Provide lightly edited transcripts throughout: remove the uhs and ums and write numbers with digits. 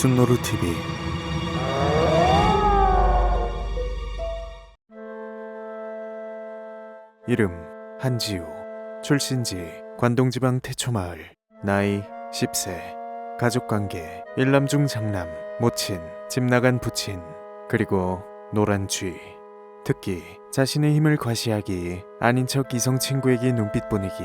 순노루 TV. 이름 한지우. 출신지 관동지방 태초마을. 나이 10세. 가족관계 일남중 장남, 모친, 집 나간 부친, 그리고 노란 쥐. 특기 자신의 힘을 과시하기, 아닌 척 이성 친구에게 눈빛 보내기.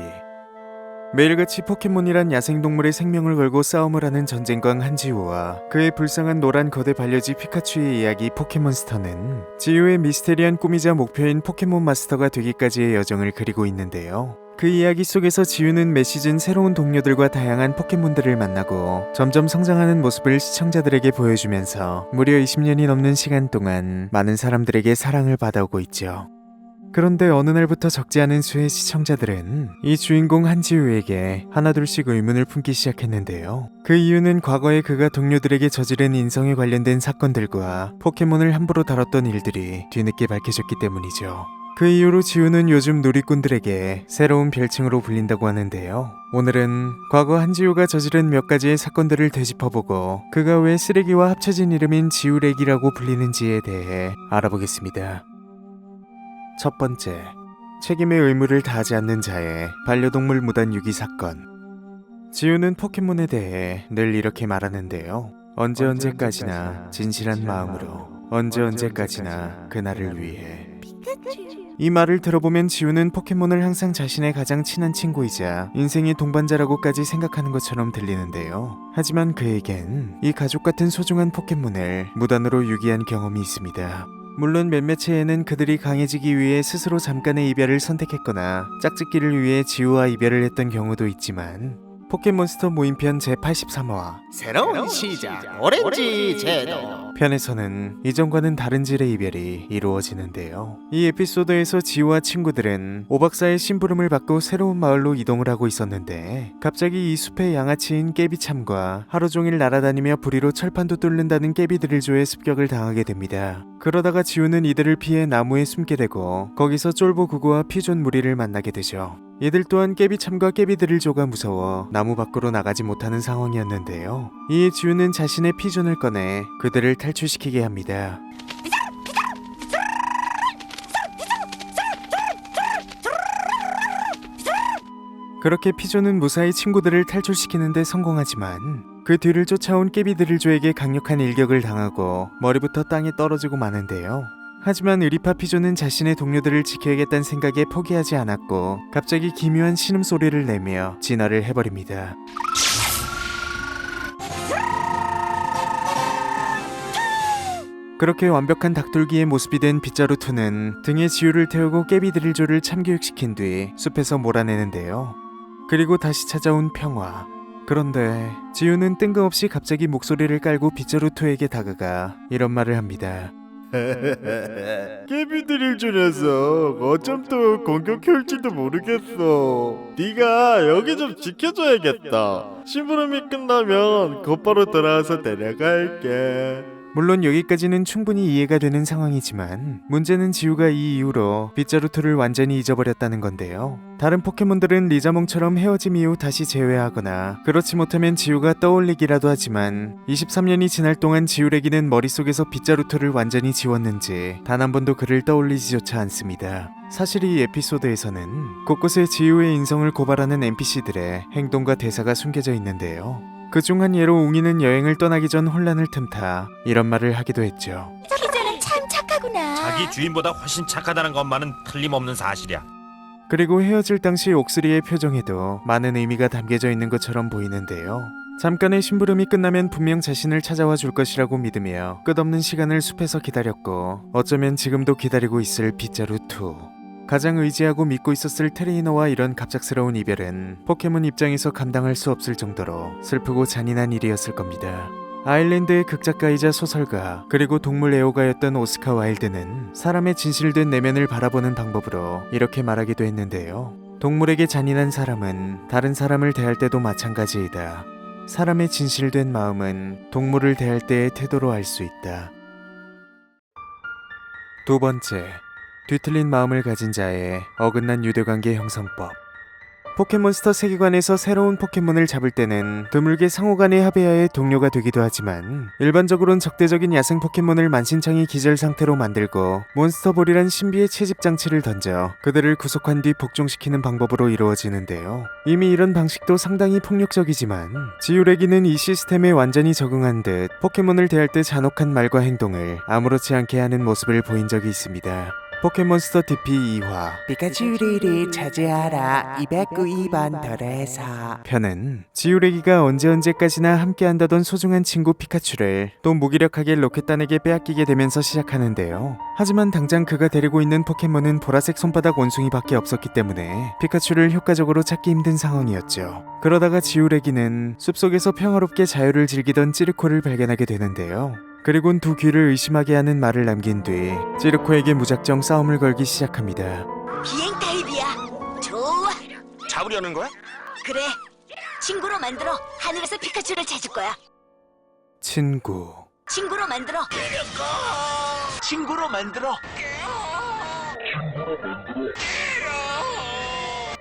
매일같이 포켓몬이란 야생동물의 생명을 걸고 싸움을 하는 전쟁광 한지우와 그의 불쌍한 노란 거대 반려지 피카츄의 이야기 포켓몬스터는 지우의 미스테리한 꿈이자 목표인 포켓몬 마스터가 되기까지의 여정을 그리고 있는데요. 그 이야기 속에서 지우는 매 시즌 새로운 동료들과 다양한 포켓몬들을 만나고 점점 성장하는 모습을 시청자들에게 보여주면서 무려 20년이 넘는 시간 동안 많은 사람들에게 사랑을 받아오고 있죠. 그런데 어느 날부터 적지 않은 수의 시청자들은 이 주인공 한지우에게 하나둘씩 의문을 품기 시작했는데요. 그 이유는 과거에 그가 동료들에게 저지른 인성에 관련된 사건들과 포켓몬을 함부로 다뤘던 일들이 뒤늦게 밝혀졌기 때문이죠. 그 이후로 지우는 요즘 누리꾼들에게 새로운 별칭으로 불린다고 하는데요. 오늘은 과거 한지우가 저지른 몇 가지의 사건들을 되짚어보고 그가 왜 쓰레기와 합쳐진 이름인 지우렉이라고 불리는지에 대해 알아보겠습니다. 첫 번째, 책임의 의무를 다하지 않는 자의 반려동물 무단 유기 사건. 지우는 포켓몬에 대해 늘 이렇게 말하는데요. 언제까지나 진실한 마음으로, 언제까지나 그날을 위해. 이 말을 들어보면 지우는 포켓몬을 항상 자신의 가장 친한 친구이자 인생의 동반자라고까지 생각하는 것처럼 들리는데요. 하지만 그에겐 이 가족 같은 소중한 포켓몬을 무단으로 유기한 경험이 있습니다. 물론 몇몇 해에는 그들이 강해지기 위해 스스로 잠깐의 이별을 선택했거나 짝짓기를 위해 지우와 이별을 했던 경우도 있지만 포켓몬스터 모임편 제83화 새로운 시작 오렌지 제도 편에서는 이전과는 다른 질의 이별이 이루어지는데요. 이 에피소드에서 지우와 친구들은 오박사의 심부름을 받고 새로운 마을로 이동을 하고 있었는데 갑자기 이 숲의 양아치인 깨비참과 하루 종일 날아다니며 부리로 철판도 뚫는다는 깨비드릴조의 습격을 당하게 됩니다. 그러다가 지우는 이들을 피해 나무에 숨게 되고 거기서 쫄보구구와 피존 무리를 만나게 되죠. 이들 또한 깨비참과 깨비드릴조가 무서워 나무 밖으로 나가지 못하는 상황이었는데요. 이에 지우는 자신의 피존을 꺼내 그들을 탈출시키게 합니다. 그렇게 피존은 무사히 친구들을 탈출시키는데 성공하지만 그 뒤를 쫓아온 깨비드릴조에게 강력한 일격을 당하고 머리부터 땅에 떨어지고 마는데요. 하지만 의리파 피존은 자신의 동료들을 지켜야겠다는 생각에 포기하지 않았고 갑자기 기묘한 신음소리를 내며 진화를 해버립니다. 그렇게 완벽한 닭돌기의 모습이 된 빗자루2는 등에 지우를 태우고 깨비드릴조를 참교육시킨 뒤 숲에서 몰아내는데요. 그리고 다시 찾아온 평화. 그런데 지우는 뜬금없이 갑자기 목소리를 깔고 빗자루2에게 다가가 이런 말을 합니다. 깨비드릴조 녀석 어쩜 또 공격해올지도 모르겠어. 네가 여기 좀 지켜줘야겠다. 심부름이 끝나면 곧바로 돌아와서 데려갈게. 물론 여기까지는 충분히 이해가 되는 상황이지만 문제는 지우가 이 이후로 빗자루2를 완전히 잊어버렸다는 건데요. 다른 포켓몬들은 리자몽처럼 헤어짐 이후 다시 재회하거나 그렇지 못하면 지우가 떠올리기라도 하지만 23년이 지날 동안 지우레기는 머릿속에서 빗자루2를 완전히 지웠는지 단 한 번도 그를 떠올리지조차 않습니다. 사실 이 에피소드에서는 곳곳에 지우의 인성을 고발하는 NPC들의 행동과 대사가 숨겨져 있는데요. 그중 한 예로 웅이는 여행을 떠나기 전 혼란을 틈타 이런 말을 하기도 했죠. 피조는 참 착하구나. 자기 주인보다 훨씬 착하다는 것만은 틀림없는 사실이야. 그리고 헤어질 당시 옥스리의 표정에도 많은 의미가 담겨져 있는 것처럼 보이는데요. 잠깐의 심부름이 끝나면 분명 자신을 찾아와 줄 것이라고 믿으며 끝없는 시간을 숲에서 기다렸고 어쩌면 지금도 기다리고 있을 빗자루2. 가장 의지하고 믿고 있었을 트레이너와 이런 갑작스러운 이별은 포켓몬 입장에서 감당할 수 없을 정도로 슬프고 잔인한 일이었을 겁니다. 아일랜드의 극작가이자 소설가 그리고 동물 애호가였던 오스카 와일드는 사람의 진실된 내면을 바라보는 방법으로 이렇게 말하기도 했는데요. 동물에게 잔인한 사람은 다른 사람을 대할 때도 마찬가지이다. 사람의 진실된 마음은 동물을 대할 때의 태도로 알 수 있다. 두 번째, 뒤틀린 마음을 가진 자의 어긋난 유대관계 형성법. 포켓몬스터 세계관에서 새로운 포켓몬을 잡을 때는 드물게 상호 간의 합의하에 동료가 되기도 하지만 일반적으론 적대적인 야생 포켓몬을 만신창이 기절 상태로 만들고 몬스터볼이란 신비의 채집 장치를 던져 그들을 구속한 뒤 복종시키는 방법으로 이루어지는데요. 이미 이런 방식도 상당히 폭력적이지만 지우레기는 이 시스템에 완전히 적응한 듯 포켓몬을 대할 때 잔혹한 말과 행동을 아무렇지 않게 하는 모습을 보인 적이 있습니다. 포켓몬스터 DP 2화 피카츄를 차지하라 202번 덜에서 편은 지우레기가 언제까지나 함께한다던 소중한 친구 피카츄를 또 무기력하게 로켓단에게 빼앗기게 되면서 시작하는데요. 하지만 당장 그가 데리고 있는 포켓몬은 보라색 손바닥 원숭이밖에 없었기 때문에 피카츄를 효과적으로 찾기 힘든 상황이었죠. 그러다가 지우레기는 숲속에서 평화롭게 자유를 즐기던 찌르코를 발견하게 되는데요. 그리곤 두 귀를 의심하게 하는 말을 남긴 뒤 찌르코에게 무작정 싸움을 걸기 시작합니다. 비행 타입이야. 좋아. 잡으려는 거야? 그래. 친구로 만들어. 하늘에서 피카츄를 찾을 거야. 친구 친구로 만들어. 친구로 만들어.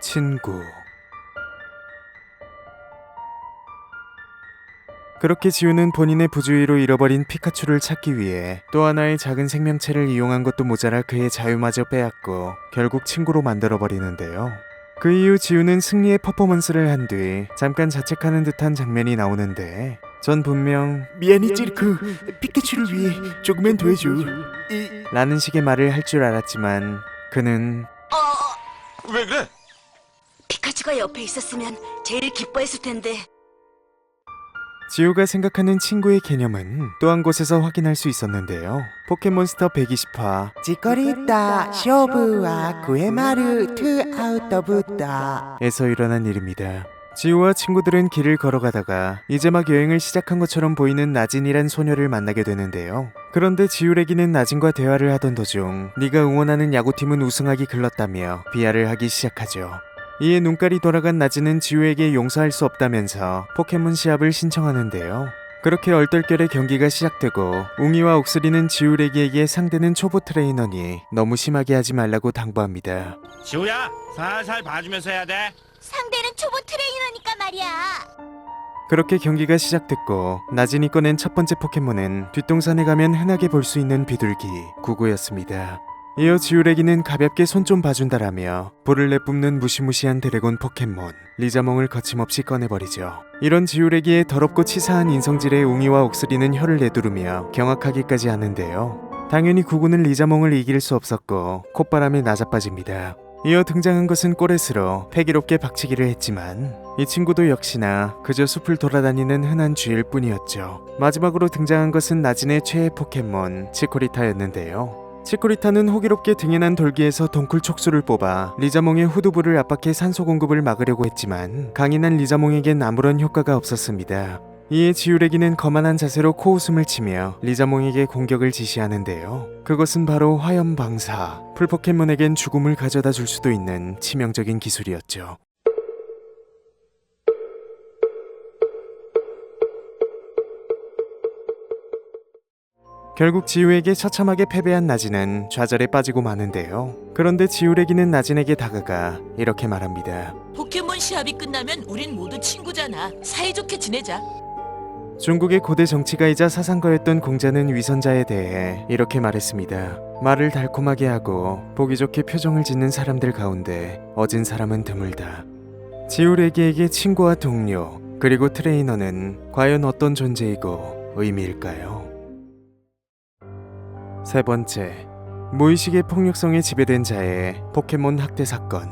친구 그렇게 지우는 본인의 부주의로 잃어버린 피카츄를 찾기 위해 또 하나의 작은 생명체를 이용한 것도 모자라 그의 자유마저 빼앗고 결국 친구로 만들어버리는데요. 그 이후 지우는 승리의 퍼포먼스를 한 뒤 잠깐 자책하는 듯한 장면이 나오는데 전 분명 미안해 찌르크 피카츄를 위해 조금만 더 해줘. 라는 식의 말을 할 줄 알았지만 그는 왜 그래? 피카츄가 옆에 있었으면 제일 기뻐했을 텐데. 지우가 생각하는 친구의 개념은 또 한 곳에서 확인할 수 있었는데요. 포켓몬스터 120화 지거리다 쇼부와 구에마루 투 아웃더부다. 에서 일어난 일입니다. 지우와 친구들은 길을 걸어가다가 이제 막 여행을 시작한 것처럼 보이는 나진이란 소녀를 만나게 되는데요. 그런데 지우레기는 나진과 대화를 하던 도중 네가 응원하는 야구팀은 우승하기 글렀다며 비하를 하기 시작하죠. 이에 눈깔이 돌아간 나진은 지우에게 용서할 수 없다면서 포켓몬 시합을 신청하는데요. 그렇게 얼떨결에 경기가 시작되고 웅이와 옥스리는 지우레기에게 상대는 초보 트레이너니 너무 심하게 하지 말라고 당부합니다. 지우야, 살살 봐주면서 해야 돼. 상대는 초보 트레이너니까 말이야. 그렇게 경기가 시작됐고 나진이 꺼낸 첫 번째 포켓몬은 뒷동산에 가면 흔하게 볼 수 있는 비둘기 구구였습니다. 이어 지우레기는 가볍게 손 좀 봐준다라며 볼을 내뿜는 무시무시한 드래곤 포켓몬 리자몽을 거침없이 꺼내버리죠. 이런 지우레기의 더럽고 치사한 인성질에 웅이와 옥스리는 혀를 내두르며 경악하기까지 하는데요. 당연히 구구는 리자몽을 이길 수 없었고 콧바람에 나자빠집니다. 이어 등장한 것은 꼬레스로 패기롭게 박치기를 했지만 이 친구도 역시나 그저 숲을 돌아다니는 흔한 쥐일 뿐이었죠. 마지막으로 등장한 것은 나진의 최애 포켓몬 치코리타였는데요. 치코리타는 호기롭게 등에 난 돌기에서 덩쿨 촉수를 뽑아 리자몽의 후두부를 압박해 산소 공급을 막으려고 했지만 강인한 리자몽에겐 아무런 효과가 없었습니다. 이에 지우레기는 거만한 자세로 코웃음을 치며 리자몽에게 공격을 지시하는데요. 그것은 바로 화염방사, 풀포켓몬에겐 죽음을 가져다 줄 수도 있는 치명적인 기술이었죠. 결국 지우에게 처참하게 패배한 나진은 좌절에 빠지고 마는데요. 그런데 지우레기는 나진에게 다가가 이렇게 말합니다. 포켓몬 시합이 끝나면 우린 모두 친구잖아. 사이좋게 지내자. 중국의 고대 정치가이자 사상가였던 공자는 위선자에 대해 이렇게 말했습니다. 말을 달콤하게 하고 보기 좋게 표정을 짓는 사람들 가운데 어진 사람은 드물다. 지우레기에게 친구와 동료 그리고 트레이너는 과연 어떤 존재이고 의미일까요? 세 번째, 무의식의 폭력성에 지배된 자의 포켓몬 학대 사건.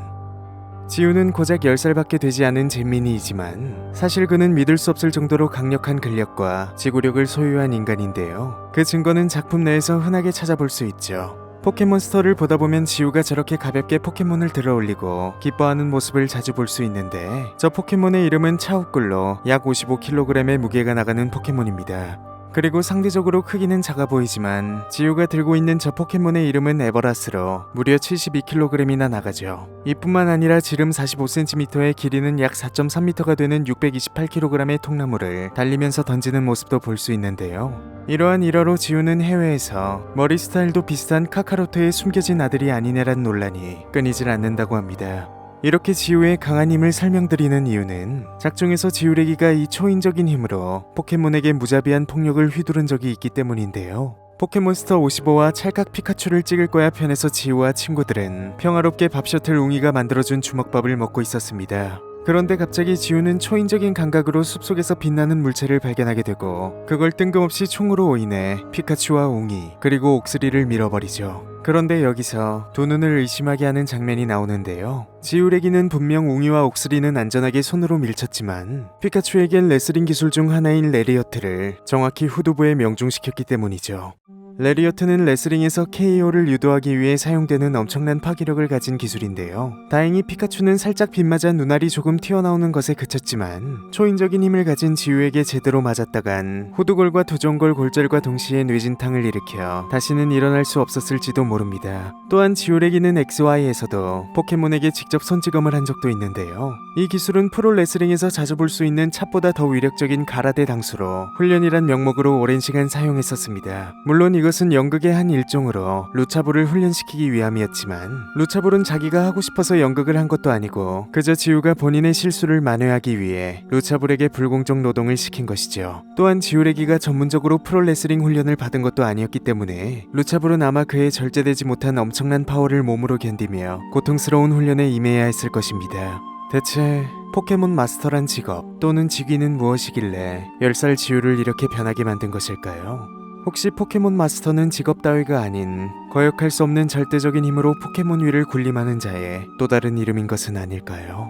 지우는 고작 10살밖에 되지 않은 잼민이이지만 사실 그는 믿을 수 없을 정도로 강력한 근력과 지구력을 소유한 인간인데요. 그 증거는 작품 내에서 흔하게 찾아볼 수 있죠. 포켓몬스터를 보다 보면 지우가 저렇게 가볍게 포켓몬을 들어올리고 기뻐하는 모습을 자주 볼 수 있는데 저 포켓몬의 이름은 차우꿀로 약 55kg의 무게가 나가는 포켓몬입니다. 그리고 상대적으로 크기는 작아 보이지만 지우가 들고 있는 저 포켓몬의 이름은 에버라스로 무려 72kg이나 나가죠. 이뿐만 아니라 지름 45cm에 길이는 약 4.3m가 되는 628kg의 통나무를 달리면서 던지는 모습도 볼 수 있는데요. 이러한 일화로 지우는 해외에서 머리 스타일도 비슷한 카카로트의 숨겨진 아들이 아니네란 논란이 끊이질 않는다고 합니다. 이렇게 지우의 강한 힘을 설명드리는 이유는 작중에서 지우래기가 이 초인적인 힘으로 포켓몬에게 무자비한 폭력을 휘두른 적이 있기 때문인데요. 포켓몬스터 55와 찰칵 피카츄를 찍을 거야 편에서 지우와 친구들은 평화롭게 밥 셔틀 웅이가 만들어준 주먹밥을 먹고 있었습니다. 그런데 갑자기 지우는 초인적인 감각으로 숲속에서 빛나는 물체를 발견하게 되고 그걸 뜬금없이 총으로 오인해 피카츄와 웅이 그리고 옥스리를 밀어버리죠. 그런데 여기서 두 눈을 의심하게 하는 장면이 나오는데요. 지우래기는 분명 웅이와 옥스리는 안전하게 손으로 밀쳤지만 피카츄에겐 레슬링 기술 중 하나인 레리어트를 정확히 후두부에 명중시켰기 때문이죠. 레리어트는 레슬링에서 KO를 유도하기 위해 사용되는 엄청난 파괴력을 가진 기술인데요. 다행히 피카츄는 살짝 빗맞아 눈알이 조금 튀어나오는 것에 그쳤지만 초인적인 힘을 가진 지우에게 제대로 맞았다간 후두골과 두종골 골절과 동시에 뇌진탕을 일으켜 다시는 일어날 수 없었을지도 모릅니다. 또한 지우래기는 XY에서도 포켓몬에게 직접 손찌검을 한 적도 있는데요. 이 기술은 프로 레슬링에서 자주 볼 수 있는 찹보다 더 위력적인 가라데 당수로 훈련이란 명목으로 오랜 시간 사용했었습니다. 물론 이것은 연극의 한 일종으로 루차볼을 훈련시키기 위함이었지만 루차볼은 자기가 하고 싶어서 연극을 한 것도 아니고 그저 지우가 본인의 실수를 만회하기 위해 루차볼에게 불공정 노동을 시킨 것이죠. 또한 지우래기가 전문적으로 프로레슬링 훈련을 받은 것도 아니었기 때문에 루차볼은 아마 그의 절제되지 못한 엄청난 파워를 몸으로 견디며 고통스러운 훈련에 임해야 했을 것입니다. 대체 포켓몬 마스터란 직업 또는 직위는 무엇이길래 10살 지우를 이렇게 변하게 만든 것일까요? 혹시 포켓몬 마스터는 직업 따위가 아닌 거역할 수 없는 절대적인 힘으로 포켓몬 위를 군림하는 자의 또 다른 이름인 것은 아닐까요?